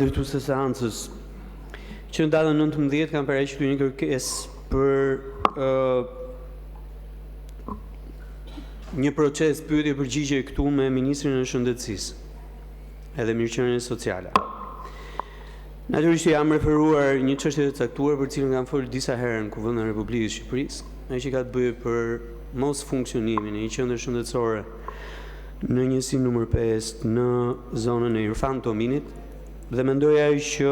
Drejtues së seancës, që në datën 19 kanë paraqitur një kërkesë për një proces pyetje përgjigje këtu me Ministrin e Shëndetësisë edhe Mirëqenies Sociale. Natyrisht jam referuar një çështje të caktuar për cilën kam folur disa herë në Kuvendin e Republikës së Shqipërisë, ajo që ka të bëjë për mos funksionimin e një qendre shëndetësore në njësinë numër 5 në zonën e Irfan Tominit, dhe mendoja që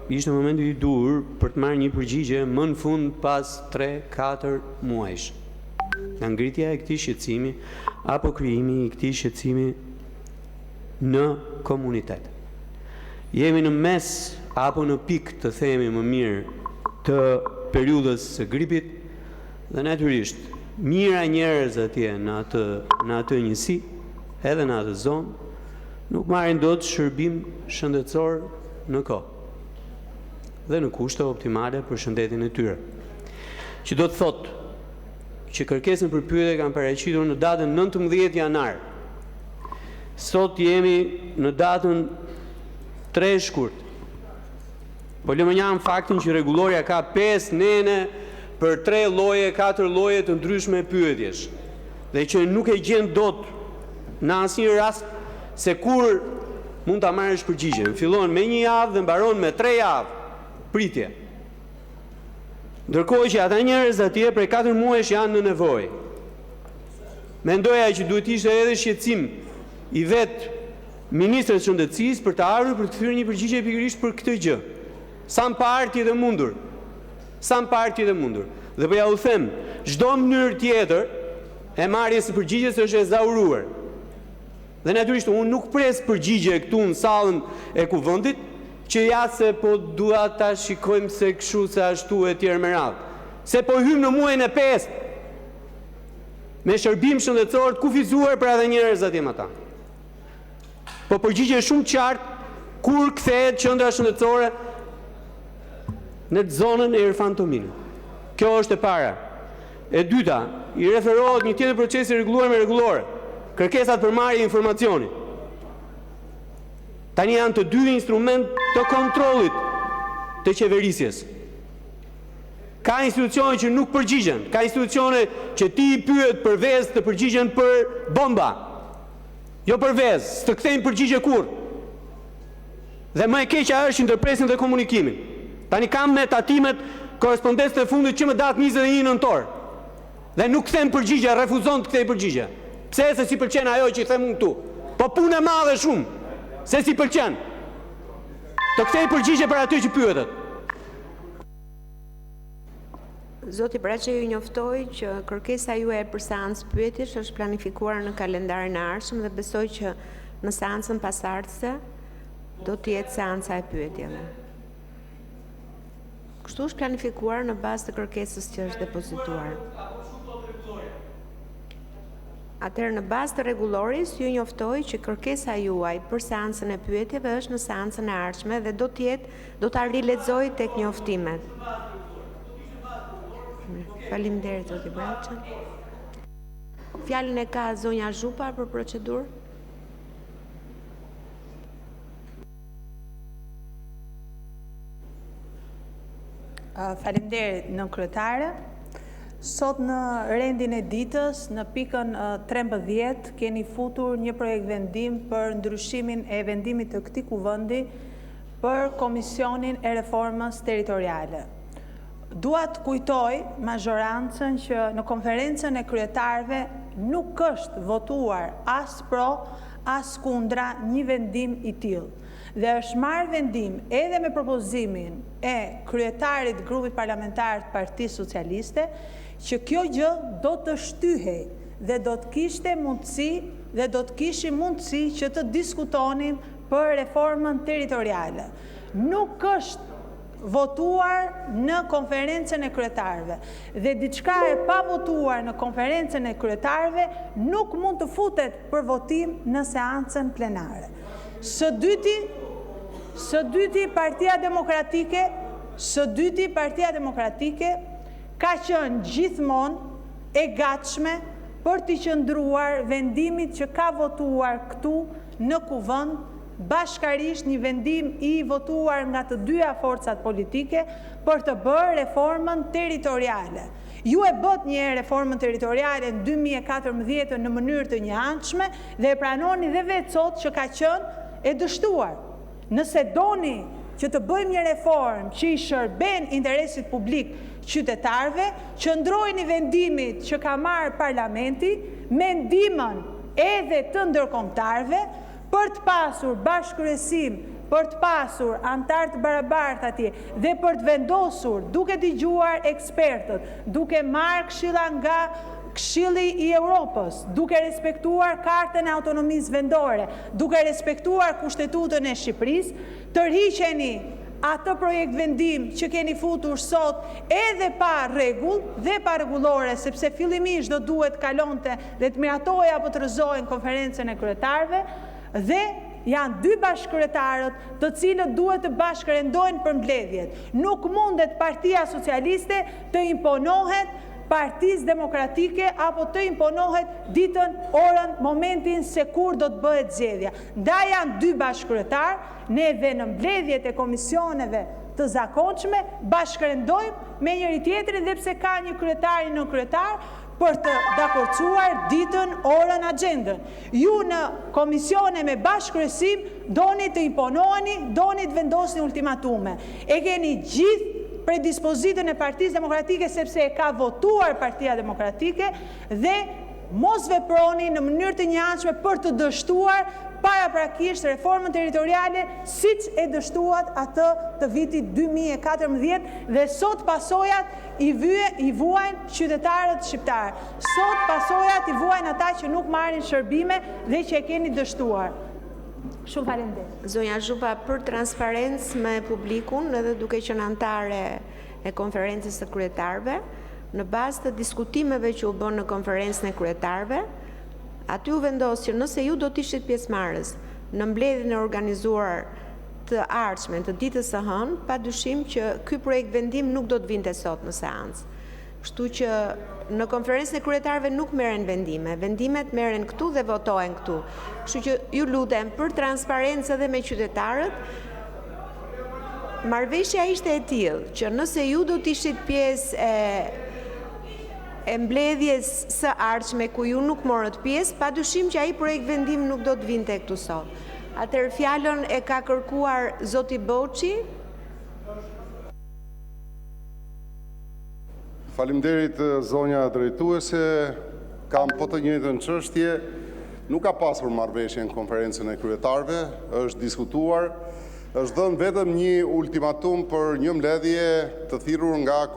ishte momenti i dur për të marrë një përgjigje më në fund pas 3-4 muajsh. Nga ngritja e këtij shqetësimi apo krijimi i këtij shqetësimi në komunitet. Jemi në mes apo në pikë, të themi më mirë, të periudhës së gripit dhe natyrisht mira njerëz atje në atë njësi, edhe në atë zonë, nuk marrin dot shërbim shëndetësor në kohë dhe në kushte optimale për shëndetin e tyre. Që do të thotë që kërkesën për pyetje kanë paraqitur në datën 19 janar. Sot jemi në datën 3 shkurt. Po lëmënjam faktin që rregulloria ka 5 nene për 3 lloje, 4 lloje të ndryshme pyetjesh. Dhe që nuk e gjen dot në asnjë rast se kur mund ta marrësh përgjigjen. Fillon me 1 javë dhe mbaron me 3 javë. Pritje. Ndërkohë që ata njerëz atje prej 4 muajsh janë në nevojë. Mendoja që duhet ishte edhe shqetësim i vet Ministrit të Shëndetësisë për të ardhur për të thyer një përgjigje pikërisht për këtë gjë. Sa më parti dhe mundur. Sa më parti dhe mundur. Dhe po ja u them, çdo mënyrë tjetër e marrjes së përgjigjes është e zauruar. Dhe natyrisht unë nuk pres përgjigje këtu në sallën e Kuvendit, që ja se po dua ta shikojmë se kështu se ashtu e tjerë me radhë. Se po hym në muajin e 5 me shërbim shëndetësor të kufizuar për ata njerëz atje me ata. Po përgjigje shumë qartë kur kthehet qendra shëndetësore në zonën e Irfan Tominit. Kjo është e para. E dyta, i referohet një tjetër procesi rregulluar me rregullore. Kërkesat për marrje informacioni. Tani janë të dy instrument të kontrollit të qeverisjes. Ka institucione që nuk përgjigjen, ka institucione që ti i pyet për vezë të përgjigjen për bomba. Jo për vezë, s'të kthejnë përgjigje kur. Dhe më e keqja është ndërpresin dhe komunikimin. Tani kam me tatimet korrespondencë të fundit që më datë 21 nëntor. Dhe nuk kthen përgjigje, refuzon të kthej përgjigje. Pse se si pëlqen ajo që i them unë këtu? Po punë e madhe shumë. Se si pëlqen. Të kthej përgjigje për aty që pyetet. Zoti Braçe ju njoftoi që kërkesa juaj për seancë pyetjesh është planifikuar në kalendarin e ardhshëm dhe besoj që në seancën pasardhëse do të jetë seanca e pyetjeve. Kështu është planifikuar në bazë të kërkesës që është depozituar. Atëherë në bazë të rregulloris ju njoftoi që kërkesa juaj për seancën e pyetjeve është në seancën e ardhshme dhe do ta rilexoj tek njoftimet. Faleminderit zoti Braçe. Fjalën e ka zonja Zhupa për procedurë. Faleminderit nën kryetare. Sot në rendin e ditës, në pikën 13, keni futur një projekt vendim për ndryshimin e vendimit të këtij kuvendi për Komisionin e Reformës Territoriale. Dua të kujtoj mazhorancën që në konferencën e kryetarëve nuk është votuar as pro, as kundra një vendim i tillë. Dhe është marrë vendim edhe me propozimin e kryetarit grupit parlamentar të Partisë Socialiste që kjo gjë do të shtyhej dhe do të kishte mundësi dhe do të kishim mundësi që të diskutonim për reformën territoriale. Nuk është votuar në konferencën e kryetarëve dhe diçka e pa votuar në konferencën e kryetarëve nuk mund të futet për votim në seancën plenare. Së dyti Partia Demokratike ka qenë gjithmonë e gatshme për të qëndruar vendimit që ka votuar këtu në kuvend bashkarisht një vendim I votuar nga të dyja forcat politike për të bërë reformën territoriale. Ju e bët një reformën territoriale në 2014 në mënyrë të njëanshme dhe e pranoni dhe vetë sot që ka qenë e dështuar. Nëse doni që të bëjmë një reformë që I shërben interesit publik qytetarëve, qëndrojni vendimit që ka marrë parlamenti me ndihmën edhe të ndërkombëtarëve për të pasur bashkëkresim, për të pasur antar të barabartë atje dhe për të vendosur duke dëgjuar ekspertët, duke marrë këshilla nga Këshilli I Europës, duke respektuar Kartën e Autonomisë Vendore, duke respektuar Kushtetutën e Shqipërisë, tërhiqeni atë projekt vendim që keni futur sot edhe pa rregull dhe pa rregullore, sepse fillimisht do duhet kalonte dhe të miratohej apo të rrëzohen konferencën e kryetarëve dhe janë dy bashkëkryetarët të cilët duhet të bashkërendojnë për mbledhjet. Nuk mundet Partia Socialiste të imponohet Partisë Demokratike apo të imponohet ditën, orën, momentin se kur do të bëhet zgjedhja. Nda janë dy bashkëkryetar, ne dhe në mbledhjet e komisioneve të zakonshme bashkërendojmë me njëri tjetrin dhe pse ka një kryetari në kryetar për të dakorcuar ditën, orën, agjendën. Ju në komisione me bashkëkresim doni të imponoheni, doni të vendosni ultimatume. E keni gjithë predispozitën e Partisë Demokratike sepse e ka votuar Partia Demokratike dhe mos veproni në mënyrë të njëanshme për të dështuar paraprakisht reformën territoriale siç e dështuat atë të vitit 2014 dhe sot pasojat I vuajnë qytetarët shqiptarë. Sot pasojat I vuajnë ata që nuk marrin shërbime dhe që e keni dështuar. Shumë faleminderit. Zonja Zhupa, për transparencë me publikun edhe duke qenë antare e konferencës së kryetarëve, në bazë të diskutimeve që u bën në konferencën e kryetarëve, aty u vendos që nëse ju do të ishit pjesëmarrës në mbledhjen e organizuar të ardhshme të ditës së hënë, padyshim që ky projekt vendim nuk do të vinte sot në seancë. Kështu që në konferencën e kryetarëve nuk merren vendime. Vendimet merren këtu dhe votohen këtu. Kështu që ju lutem për transparencë edhe me qytetarët. Marrëveshja ishte e tillë që nëse ju do të ishit pjesë e mbledhjes së ardhshme ku ju nuk morët pjesë, padyshim që ai projekt vendim nuk do të vinte këtu sot. Atëherë fjalën e ka kërkuar zoti Boçi. Faleminderit zonja drejtuese, kam po të njëjtën çështje, nuk ka pasur marrëveshje në konferencën e kryetarëve, është diskutuar, është dhënë vetëm një ultimatum për një mbledhje të thirrur nga